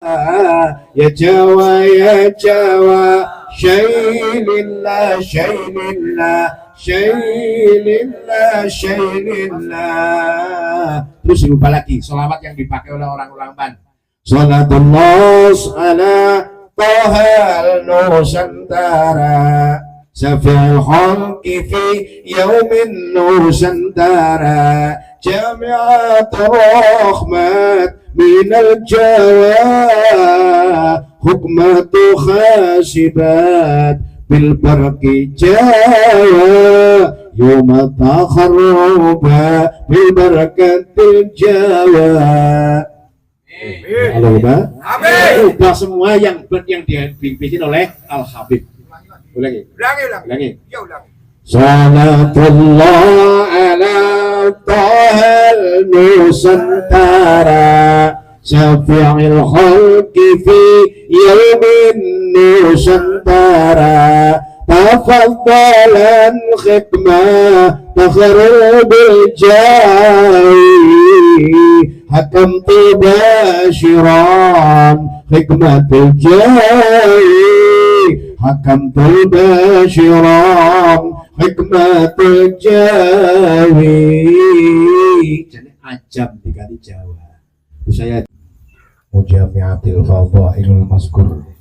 يا جوا يا جوا شيء لله شيء لله شيء لله شيء لله. Terus lupa lagi selawat yang dipakai oleh orang-orang Ban. Salatullah ala Tahal Nusantara Safil Khalqi fi Yaumin Nusantara Jami'at Rahmat Minal Jawa Hukmatu Khasibat Bil Barqi Jawa Yuma Takharruba Bil Barakatil Jawa. Halo Mbak. Amin. Ubah semua yang dibikin oleh Al Habib. Ulangi. Ulangi. Ya ulangi. Salatullah ala Tahal Nusantara Syafi'il khalqi fi yaumin Nusantara Tafaddalan khidmah takharubil jawi Hakam tibashiran hikmatul jawi Hakam tibashiran hikmatul jawi. Jadi ajam dikali Jawa. Saya Mujami'atil Fadhailul Mazkur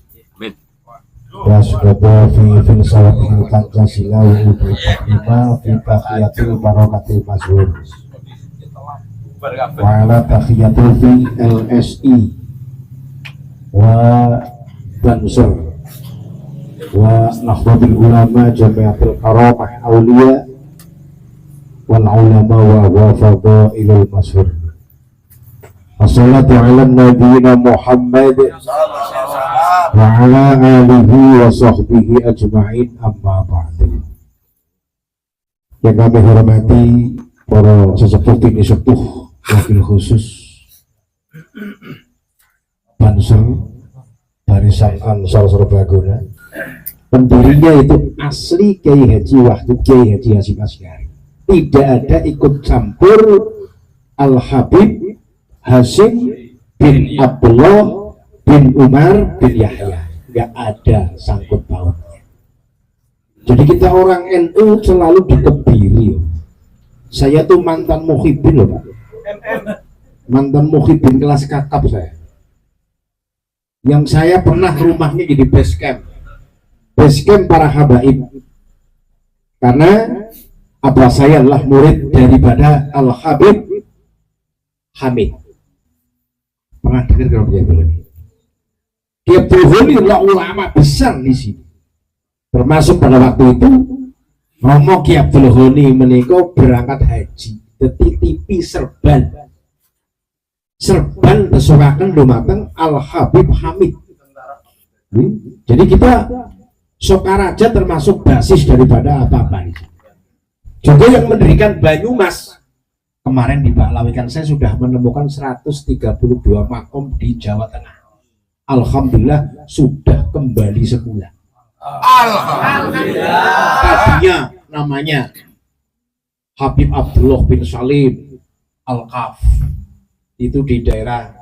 Wasgada fi filsafatil Pancasila wa fi tahiyatil barakatil mazhur wa ala tahiyatil fi LSI wa Bansur wa Nahdlatul Ulama Jami'atul Karamah Aulia wal ulama wa fadhailul mazhur. Assalatu ala nabiyina Muhammad wa ala alihi wa sahbihi ajma'in, amma ba'du. Yang kami hormati para sesepuh tinggi sepuh wakil khusus Banser Barisan Ansor Serbaguna, pendirinya itu asli Kiai Haji Wahid Kiai Haji Hasyim Asy'ari. Tidak ada ikut campur Al Habib Hasyim bin Abdullah bin Umar bin Yahya, nggak ada sangkut pautnya. Jadi kita orang NU selalu dikebiri. Saya tuh mantan muhibin loh Pak, mantan muhibin kelas kakap saya. Yang saya pernah rumahnya jadi base camp para habaib, karena apa, saya adalah murid daripada Al Habib Hamid. Pernah dengar kalau begitu ini? Dia berhuni adalah ulama besar di sini. Termasuk pada waktu itu Romo Ki Abdul Ghani menika berangkat haji, titipi serban besokaken dumateng Al Habib Hamid. Jadi kita Sokaraja termasuk basis daripada apa-apa ini. Juga yang mendirikan Banyumas kemarin di Baklawikan, saya sudah menemukan 132 makom di Jawa Tengah. Alhamdulillah sudah kembali semula. Alhamdulillah. Tadinya namanya Habib Abdullah bin Salim Al-Kaf, itu di daerah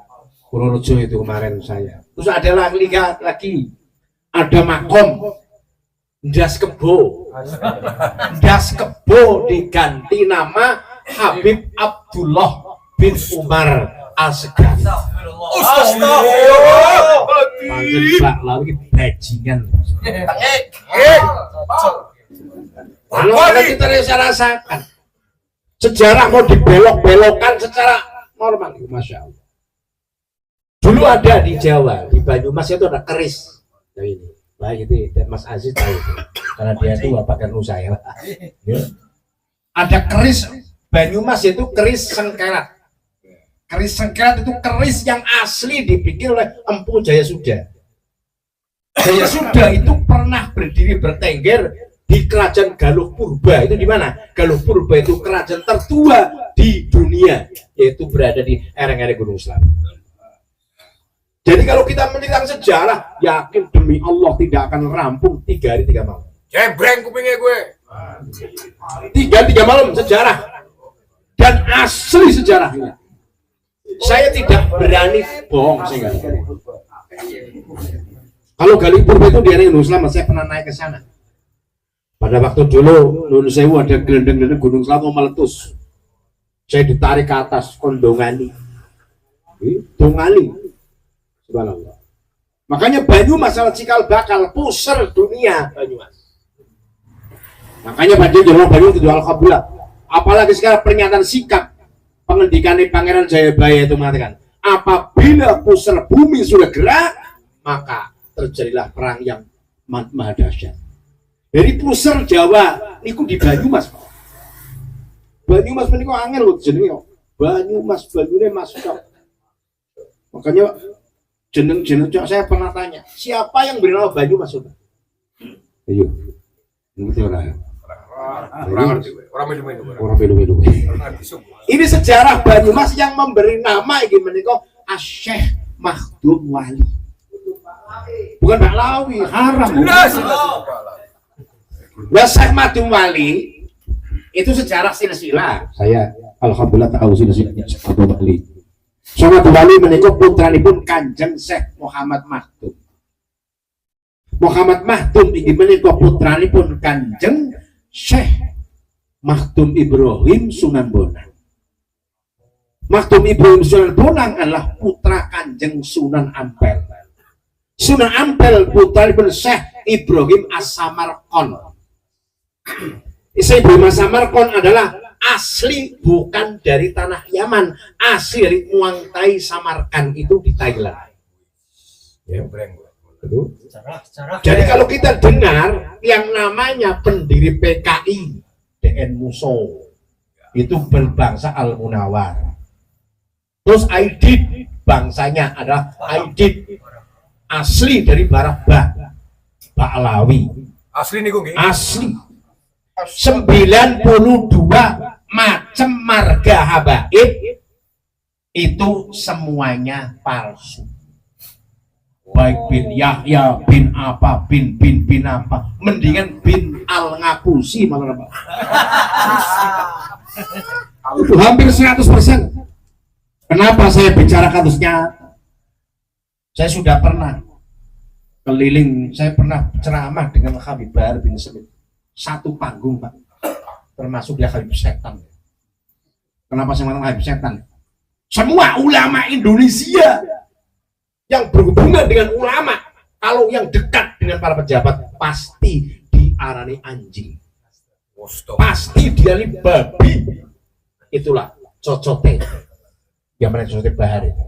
Purworejo itu kemarin saya. Terus ada lagi ada makom Ndas Kebo diganti nama Habib Abdullah bin Umar Al-Segaf. Panggil Baklawi bajingan. Kalau kita rasakan sejarah mau dibelok-belokkan secara normal, masya Allah. Dulu ada di Jawa, di Banyumas itu ada keris. Nah ini, nah itu Mas Aziz tahu itu, karena dia itu bapak saya. Ada keris Banyumas itu keris sengkelat. Keris sengkelat itu keris yang asli dibikin oleh Empu Jayasuda. Jayasuda itu pernah berdiri bertengger di kerajaan Galuh Purba. Itu di mana? Galuh Purba itu kerajaan tertua di dunia, yaitu berada di lereng-lereng Gunung Selamat. Jadi kalau kita menceritakan sejarah, yakin demi Allah tidak akan rampung 3 hari 3 malam. Jebreng kupingnya gue. 3 malam sejarah. Dan asli sejarahnya. Saya tidak berani bohong, saya nggak. Kalau Gali Purba itu di area Gunung Slamet, saya pernah naik ke sana. Pada waktu dulu Nun Sewu ada gelendeng-gelendeng Gunung Slamet mau meletus. Saya ditarik ke atas kondongani. Dongali. Subhanallah. Makanya Banyumas masalah cikal bakal pusar dunia Banyumas. Makanya Banjir Jawa Banyumas itu alhamdulillah. Apalagi sekarang pernyataan sikap pengendikan Pangeran Jayabaya itu mengatakan, apabila pusar bumi sudah gerak, maka terjadilah perang yang maha dahsyat. Dari pusar Jawa niku di Banyumas. Banyumas niku angel lho jenenge kok. Banyumas banyune Mas kok. Makanya jeneng-jeneng saya pernah tanya, siapa yang beri nama Banyumas? Ayo. Ngerti ora? Orang melu-melu. Ini sejarah Banyumas yang memberi nama iki menika Syekh Makhdum Wali. Bukan Baklawi, haram. Nah, Syekh Makhdum Wali itu sejarah silsilah. Saya alhamdulillah tahu silsilah Syekh Makhdum Wali. Syekh Makhdum Wali menika putranipun Kanjeng Syekh Muhammad Makhdum. Muhammad Makhdum inggih menika putranipun Kanjeng Syekh Makhdum Ibrahim Sunan Bonang. Makhdum Ibrahim Sunan Bonang adalah putra Kanjeng Sunan Ampel. Sunan Ampel putranipun Syekh Ibrahim As-Samarqon. Syekh Ibrahim As-Samarqon adalah asli bukan dari tanah Yaman, asli dari Muang Thai Samarkand itu di Thailand. Ya, jadi kalau kita dengar yang namanya pendiri PKI DN Muso itu berbangsa Al-Munawar. Terus Aidit bangsanya adalah Aidit asli dari Barak Baklawi. Asli nih gue. Asli. 92 macam marga habaib itu semuanya palsu. Baik bin Yahya, bin apa, bin apa, mendingan bin Al Ngapusi malah apa. Itu hampir 100%. Kenapa saya bicara kasusnya? Saya sudah pernah keliling, saya pernah ceramah dengan Habib Bahar bin Smith. Satu panggung Pak, termasuk dia Habib Setan. Kenapa saya mengatakan Habib Setan? Semua ulama Indonesia yang berhubungan dengan ulama, kalau yang dekat dengan para pejabat pasti diarani anjing, pasti diarani babi. Itulah cocote yang mana cocote Bahar itu.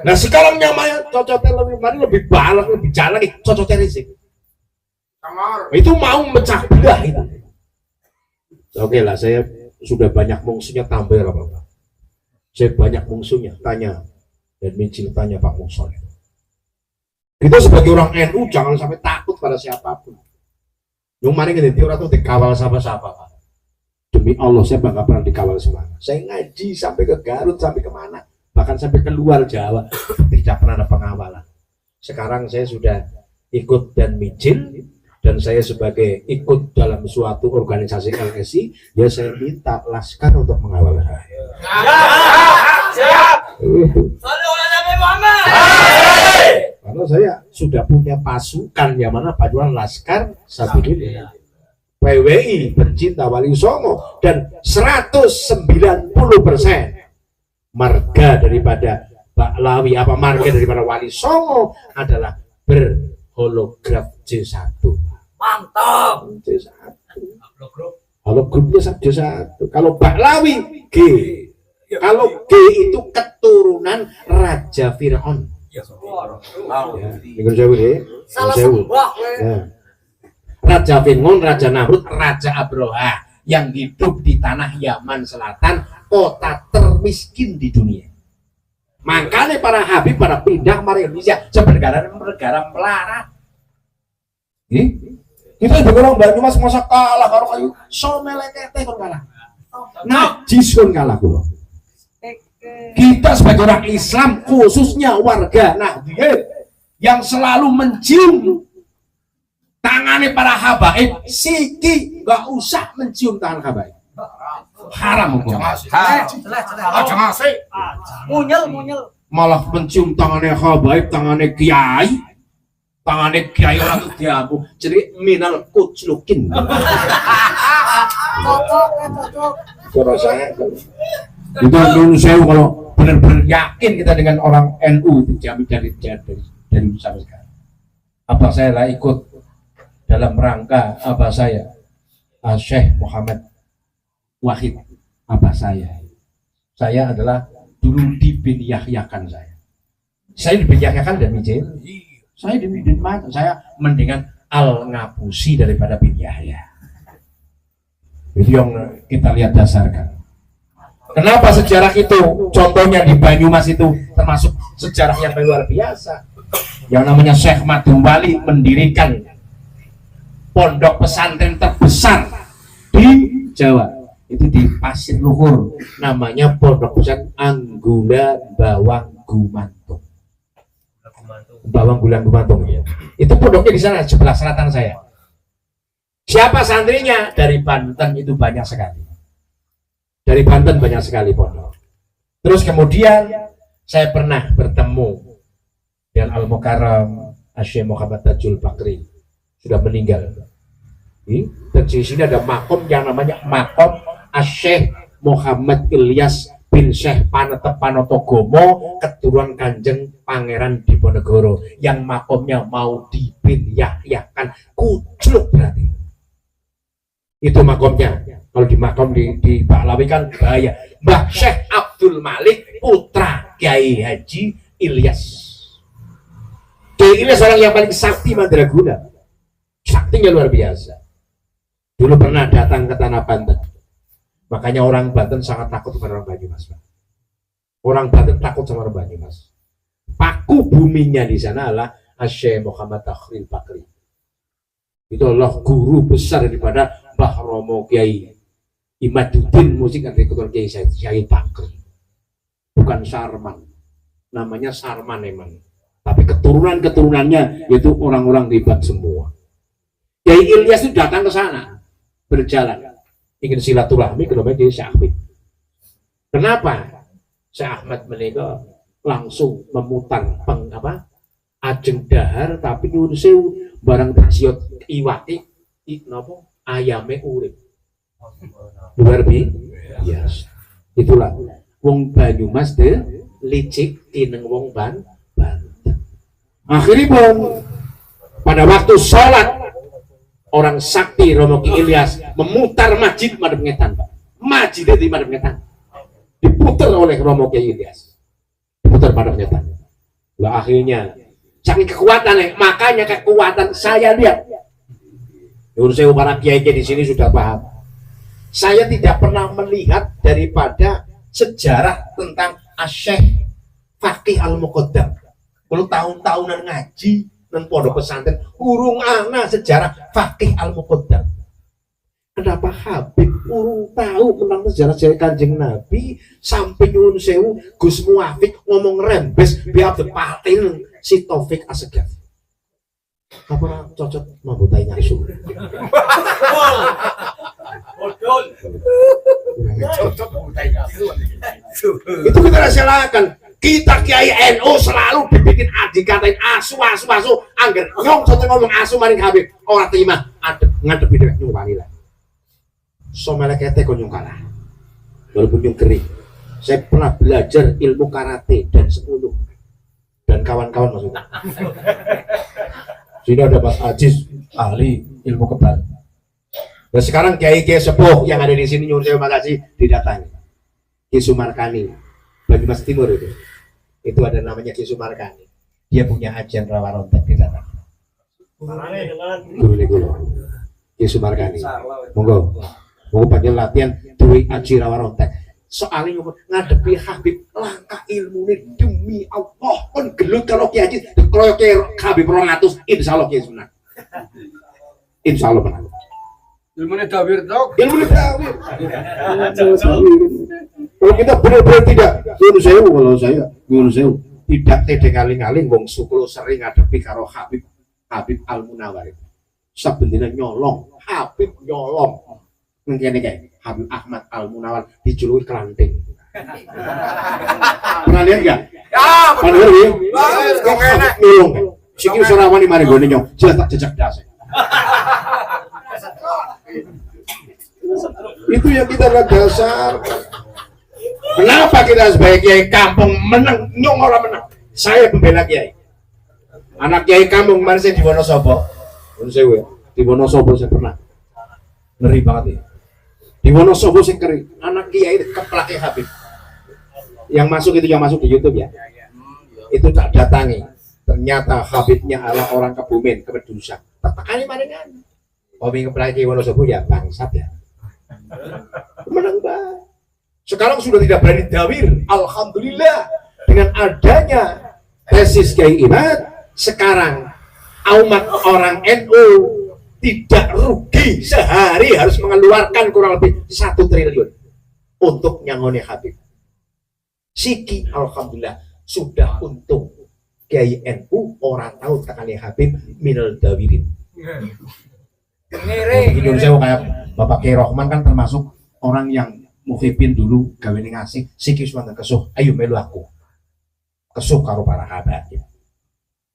Nah sekarang namanya cocote lebih balak, lebih jalan nih cocote Rizik. Itu mau mecah belah itu. Oke lah, saya sudah banyak mungsunya, tambah apa? Saya banyak mungsunya, tanya dan Micil tanya Pak Musol. Kita sebagai orang NU jangan sampai takut pada siapapun. Yang mana kita orang tuh dikawal siapa-siapa Pak. Demi Allah saya nggak pernah dikawal semana. Saya ngaji sampai ke Garut, sampai kemana, bahkan sampai ke luar Jawa tidak pernah ada pengawalan. Sekarang saya sudah ikut dan Micil, dan saya sebagai ikut dalam suatu organisasi LSI, ya saya minta Laskar untuk mengawal saya. Siap. Karena saya sudah punya pasukan yang mana paduan Laskar Sabudin, PWI pencinta Wali Songo, dan 190% marga daripada Baklawi apa marga daripada Wali Songo adalah berholograf J1. Mantap. J1. Holografnya J1. Kalau Baklawi G. Kalau G itu keturunan Raja Fir'aun. Ya, salah sembah. Raja Fir'aun, Raja Namrud, Raja Abroha yang hidup di tanah Yaman Selatan, kota termiskin di dunia. Makanya para Habib pada pindah ke Indonesia sebenarnya negara melarat. Kita sebagai orang Banyumas masa kalah karo kayu somelekete kon kalah. Najis kon kalah kula. Kita sebagai orang Islam, khususnya warga Nahdien yang selalu mencium tangannya para habaib, siki nggak usah mencium tangan habaib. Haram hukum. Munyel. Malah mencium tangannya habaib, tangannya kiai, tangane kiai ora tuh diampu jadi minal kuclukin. Kalau saya itu dulu saya kalau benar-benar yakin kita dengan orang NU dijamin dari sampai sekarang. Apa saya lah ikut dalam rangka apa saya Syekh Muhammad Wahid apa saya adalah dulu dibinyakan saya dibinyakan dan mijil saya dibinyakan saya mendingan al ngapusi daripada bin Yahya. Itu yang kita lihat dasarkan. Kenapa sejarah itu contohnya di Banyumas itu termasuk sejarah yang luar biasa. Yang namanya Syekh Madumbali mendirikan pondok pesantren terbesar di Jawa itu di Pasir Luhur, namanya Pondok Pesantren Anggula Bawang Gumantung. Bawang Gulang Gumantung ya. Itu pondoknya di sana sebelah selatan saya. Siapa santrinya? Dari Banten itu banyak sekali. Dari Banten banyak sekali pondok. Terus kemudian saya pernah bertemu dengan Al-Mukarram Syekh Muhammad Tajul Bakri, sudah meninggal. Dan di sini ada makom yang namanya makom Syekh Muhammad Ilyas bin Syekh Panetep Panotogomo, keturunan Kanjeng Pangeran Diponegoro, yang makomnya mau dibinyakan kucluk berarti. Itu makomnya. Kalau di makom di Baklawi kan bahaya. Mbah Syekh Abdul Malik putra Kiai Haji Ilyas. Kiai Ilyas orang yang paling sakti mandraguna. Saktinya luar biasa. Dulu pernah datang ke tanah Banten. Makanya orang Banten sangat takut kepada orang Banyumas. Orang Banten takut sama orang Banyumas. Paku buminya di sana adalah Syekh Muhammad Takhril Bakri. Itu adalah guru besar daripada Mbah Romo Kiai Imaduddin musik dan ketua Kiai Syahid Bakri. Bukan Sarman. Namanya Sarman emang. Tapi keturunan-keturunannya itu orang-orang hebat semua. Kiai Ilyas itu datang ke sana berjalan. Ingin silaturahmi ke namanya Syekh Ahmad. Kenapa? Syekh Ahmad menika langsung memutar ajeng dahar tapi nyuwun sewu barang siot iwake napa ayame urip. Luar biasa. Itulah wong Banyumas de licik tineng wong Banten. Akhirnya pun pada waktu sholat orang sakti Romo Ki Ilyas memutar masjid madhep ngetan, Pak. Masjid di madhep ngetan. Diputar oleh Romo Ki Ilyas. Diputar madhep ngetan. Lah akhirnya saking kekuatan makanya kekuatan saya lihat. Menurut saya para kiai di sini sudah paham. Saya tidak pernah melihat daripada sejarah tentang Syekh Fakih Al-Muqaddam. Kalau tahun-tahunan ngaji dan pondok pesantren urung ana sejarah Fakih Al-Muqaddam. Kenapa Habib urung tahu tentang sejarah Kanjeng Nabi sampai nyuwun sewu Gus Muafik ngomong rembes biar depatin si Taufik Assegaf. Apa cocok membutai nyasu? Itu kita rahasiakan. Kita Kiai NU selalu dibikin dikatain asu angger nyong sote ngomong asu maring Habib ora terima ngadepi dhewek nyung wani lah. Somele kete kok nyung kalah. Walaupun nyung kering. Saya pernah belajar ilmu karate dan 10 dan kawan-kawan maksudnya. Sini ada Mas Ajis ahli ilmu kebal. Dan sekarang kiai-kiai sepuh yang ada di sini nyuwun sewu makasih didatangi. Ki Sumarkani Banyumas Timur itu ada namanya Ki Sumarkani. Dia punya ajian rawarontek di sana. Guru Ki Sumarkani. Monggo panggil latihan duwe aji rawarontek. Soalnya ngadepi Habib langkah ilmu ini demi Allah pun gelut kalau Kiai Haji kalau Kiai Habib 200 insya Allah Kiai menang. Insya Allah menang. Ilmu ini dawir dok. Ilmu ini dawir. Kalau kita benar-benar tidak kalau saya tidak tedeng ngaling-ngaling wong suklo sering ngadepi karo Habib Al-Munawar itu. Sebenarnya nyolong Habib nyolong. Mungkin kayak Habib Ahmad Al-Munawar dijuluki kelanting. Pernah lihat nggak? Ya, pernah lihat. Nyolong. Siki ora wani mari gone nyong, jelas tak jejak dasar. Itu yang kita lihat dasar. Kenapa kita sebagai kiai kampung menang, nyong orang menang? Saya pembela kiai. Anak kiai kampung kemarin saya di Wonosobo. Di Wonosobo saya pernah. Ngeri banget ya. Di Wonosobo saya kering. Anak kiai itu keplaknya Habib. Yang masuk itu yang masuk di YouTube ya. Itu tak datangi. Ternyata Habibnya adalah orang Kebumen, Kemedusan. Tetekane maringan. Hobi keplaknya Wonosobo ya bangsat ya. Menang banget. Sekarang sudah tidak berani dawir. Alhamdulillah dengan adanya tesis Kiai Imad, sekarang umat orang NU tidak rugi sehari harus mengeluarkan kurang lebih 1 triliun untuk nyangone Habib. Siki alhamdulillah sudah untung Kiai NU orang tahu tekane Habib minal dawirin. Ngere. Saya kayak Bapak Kiai Rohman kan termasuk orang yang muhibin dulu gawe ning ngasih siki suwanteng kesuh ayo melu aku kesuh karo para habaib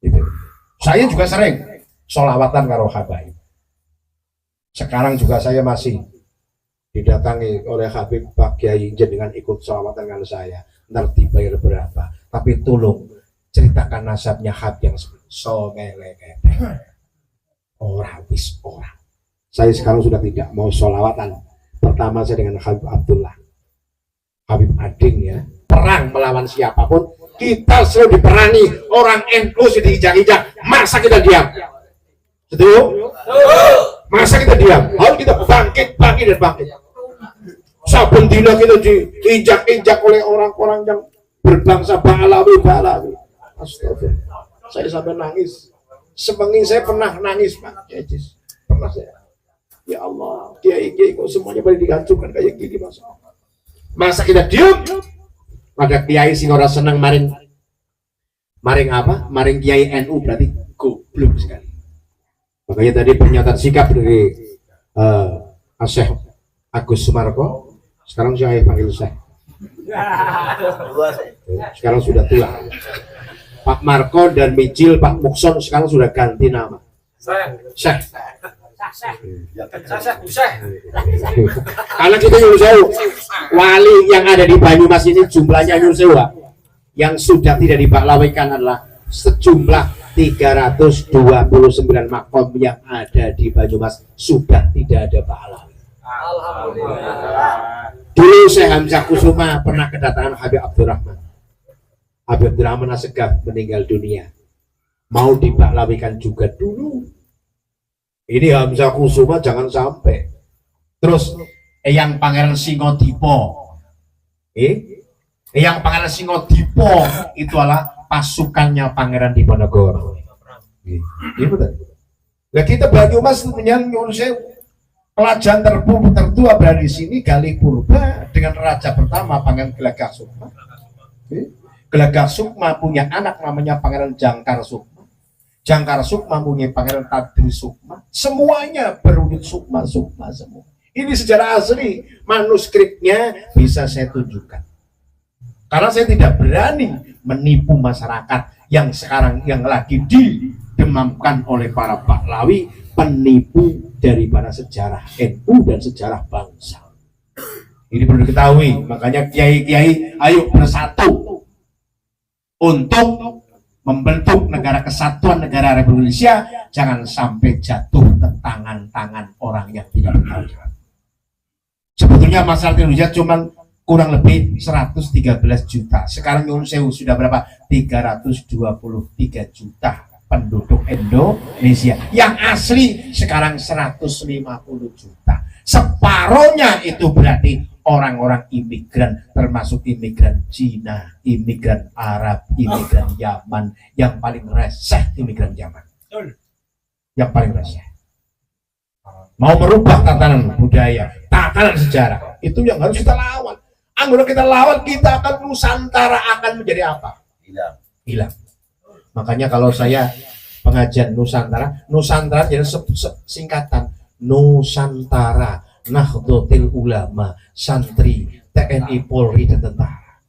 gitu. Saya juga sering sholawatan karo habaib. Sekarang juga saya masih didatangi oleh Habib Pak Kiai jenengan ikut sholawatan dengan saya ntar dibayar berapa tapi tolong ceritakan nasabnya Habib yang so melek orang wis orang. Saya sekarang sudah tidak mau sholawatan. Pertama saya dengan Habib Abdullah, Habib Ading ya, perang melawan siapapun kita selalu diperangi orang NU sudah diinjak-injak, masa kita diam? Setuju? Masa kita diam? Harus kita bangkit dan bangkit. Saben dina kita diinjak-injak oleh orang-orang yang berbangsa Ba'alawi. Astagfirullah, saya sampai nangis. Sebengi saya pernah nangis Pak Jejis, pernah saya. Ya Allah, kiai kok semuanya pada dihancurkan kayak gini masa kita diam? Ada kiai sing ora seneng maring apa? Maring kiai NU berarti goblok sekali. Makanya tadi pernyataan sikap dari Syekh Agus Sumarko, sekarang saya panggil Syekh. Sekarang sudah tua. Pak Marko dan Mijil, Pak Mukson sekarang sudah ganti nama. Syekh. Karena kita nyuruh sewu wali yang ada di Banyumas ini jumlahnya nyuruh sewu yang sudah tidak dibaklawikan adalah sejumlah 329 makom yang ada di Banyumas sudah tidak ada baklawi. Alhamdulillah. Dulu Syekh Hamzah Kusuma pernah kedatangan Habib Abdurrahman. Habib Abdurrahman Assegaf meninggal dunia, mau dibaklawikan juga dulu. Ini Hamzah Kusuma jangan sampai. Terus yang Pangeran Singodipo, yang Pangeran Singodipo itu adalah pasukannya Pangeran Diponegoro. Iya betul. Nah kita Banyumas menyanyur saya pelajaran tertua berada di sini Galih Purba dengan raja pertama Pangeran Gelagah Sukma. Gelagah Sukma punya anak namanya Pangeran Jangkar Sukma. Jangkar Sukma punya Pangeran Tadri Sukma, semuanya berwujud Sukma semua. Ini sejarah asli, manuskripnya bisa saya tunjukkan. Karena saya tidak berani menipu masyarakat yang sekarang yang lagi didemamkan oleh para pahlawi, penipu daripada sejarah NU dan sejarah bangsa. Ini perlu diketahui, makanya kiai-kiai ayo bersatu untuk membentuk negara kesatuan negara Republik Indonesia, jangan sampai jatuh ke tangan-tangan orang yang tidak bertanggung jawab. Sebetulnya masyarakat Indonesia cuma kurang lebih 113 juta. Sekarang Nyun Sewu sudah berapa? 323 juta penduduk Indonesia. Yang asli sekarang 150 juta. Separohnya itu berarti orang-orang imigran, termasuk imigran Cina, imigran Arab, imigran Yaman, yang paling reseh imigran Yaman. Yang paling reseh. Mau merubah tatanan budaya, tatanan sejarah, itu yang harus kita lawan. Anggota kita lawan, kita akan Nusantara akan menjadi apa? Hilang. Makanya kalau saya pengajian Nusantara jadi singkatan Nusantara, Nahdlatul Ulama, santri, TNI, Polri, dan tentara.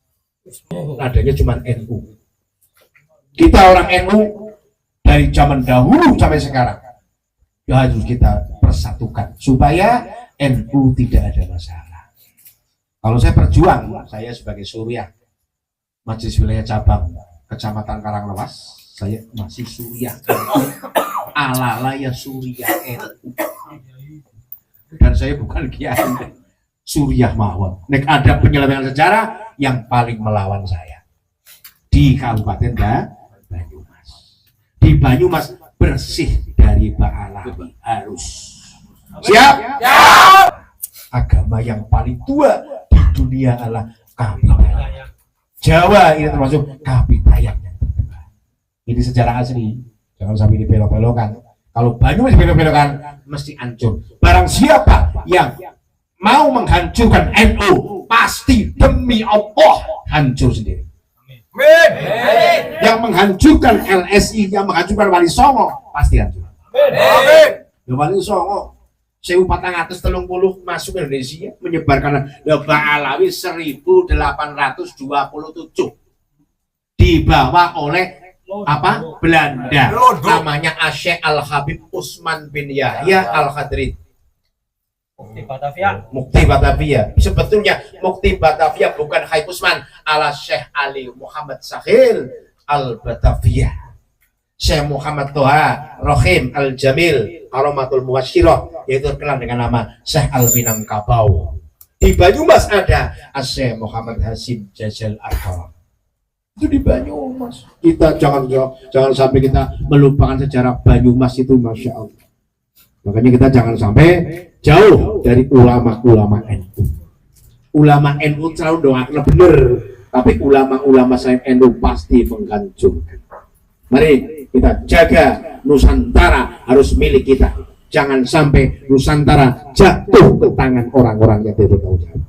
Adanya cuma NU. Kita orang NU dari zaman dahulu sampai sekarang harus kita persatukan supaya NU tidak ada masalah. Kalau saya berjuang, saya sebagai Suriah Majelis Wilayah Cabang Kecamatan Karanglewas, saya masih Suriah ala ya Suriah NU, dan saya bukan kiai Suriah mawon. Nek ada penyelewengan sejarah yang paling melawan saya di Kabupaten Banyumas. Di Banyumas bersih dari Ba'alawi harus. Siap? Siap. Agama yang paling tua di dunia adalah Kapitayan. Jawa ini termasuk Kapitayan yang tertua. Ini sejarah asli. Jangan sampai dibelok-belokkan. Kalau Banyumas dibelok-belokkan mesti hancur. Barang siapa yang mau menghancurkan NU, pasti demi Allah hancur sendiri. Amin. Yang menghancurkan LSI, yang menghancurkan Wali Songo, pasti hancur. Amin. Wali Songo 1430 masuk Indonesia, menyebarkan Ba'alawi 1827, dibawa oleh Belanda, namanya Syekh Al-Habib Utsman bin Yahya Al-Khadri. Mukti Batavia. Sebetulnya Mukti Batavia bukan Hai Usman, ala Syekh Ali Muhammad Sahil Al-Batavia. Syekh Muhammad Toha Rohim Al-Jamil Aromatul Muwasyirah, yaitu terkenal dengan nama Syekh Al-Minangkabau. Di Banyumas ada Syekh Muhammad Hasim Jajal Akal. Itu di Banyumas. Kita jangan sampai kita melupakan sejarah Banyumas itu, Masya Allah. Makanya kita jangan sampai jauh dari ulama-ulama NU. Ulama NU selalu doakan benar, tapi ulama-ulama selain NU pasti menghancurkan. Mari kita jaga Nusantara, harus milik kita. Jangan sampai Nusantara jatuh ke tangan orang-orang yang tidak bertanggung jawab.